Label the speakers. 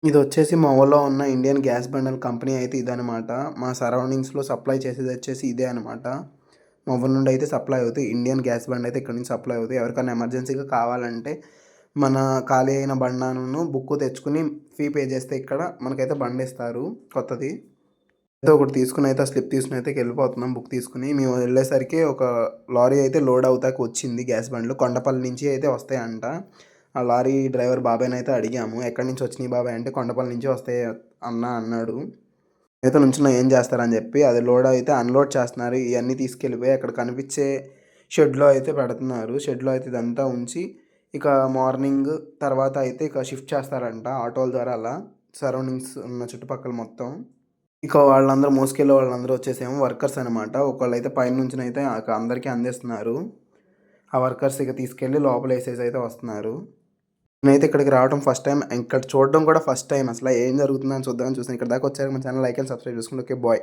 Speaker 1: ఇదొచ్చేసి మా ఊర్లో ఉన్న ఇండియన్ గ్యాస్ బండల్ కంపెనీ అయితే ఇదనమాట. మా సరౌండింగ్స్‌లో సప్లై చేసేదొచ్చేసి ఇదే అనమాట. మా ఊరు నుండి అయితే సప్లై అవుతాయి. ఇండియన్ గ్యాస్ బండయితే ఇక్కడి నుంచి సప్లై అవుతాయి. ఎవరికైనా ఎమర్జెన్సీగా కావాలంటే మన ఖాళీ అయిన బండాను బుక్కు తెచ్చుకొని ఫీ పే చేస్తే ఇక్కడ మనకైతే బండిస్తారు కొత్తది. ఏదో ఒకటి తీసుకొనైతే ఆ స్లిప్ తీసుకొనైతే వెళ్ళిపోతున్నాం బుక్ తీసుకొని. మేము వెళ్ళేసరికి ఒక లారీ అయితే లోడ్ అవుతాకి వచ్చింది గ్యాస్ బండ్లు. కొండపల్లి నుంచి అయితే వస్తాయంట. ఆ లారీ డ్రైవర్ బాబాయ్‌నైతే అడిగాము. "ఎక్కడి నుంచి వచ్చినియి బాబాయ్" అంటే "కొండపల్లి నుంచి వస్తాయి అన్నా" అన్నాడు. అయితే నుంచున్న ఏం చేస్తారని చెప్పి అది లోడ్ అయితే అన్‌లోడ్ చేస్తున్నారు. ఇయన్నీ తీసుకెళ్ళిపోయి అక్కడ కనిపించే షెడ్‌లో అయితే పెడుతున్నారు. షెడ్‌లో అయితే ఇదంతా ఉంచి ఇక మార్నింగ్ తర్వాత అయితే ఇక షిఫ్ట్ చేస్తారంట ఆటోల ద్వారా అలా సరౌండింగ్స్ ఉన్న చుట్టుపక్కల మొత్తం. ఇక వాళ్ళందరూ మోసుకెళ్ళే వాళ్ళందరూ వచ్చేసేమో వర్కర్స్ అనమాట. ఒకళ్ళైతే పైనుంచినైతే అందరికీ అందిస్తున్నారు. ఆ వర్కర్స్ ఇక తీసుకెళ్ళి లోపలేసేసి అయితే వస్తున్నారు. నేనైతే ఇక్కడికి రావడం ఫస్ట్ టైమ్. ఇక్కడ చూడడం కూడా ఫస్ట్ టైమ్. అసల ఏం జరుగుతుందని చూద్దామని చూసాను. ఇక్కడి దాకా వచ్చాక మన ఛానల్ లైక్ అండ్ సబ్స్క్రైబ్ చేసుకోండి. ఓకే. బాయ్.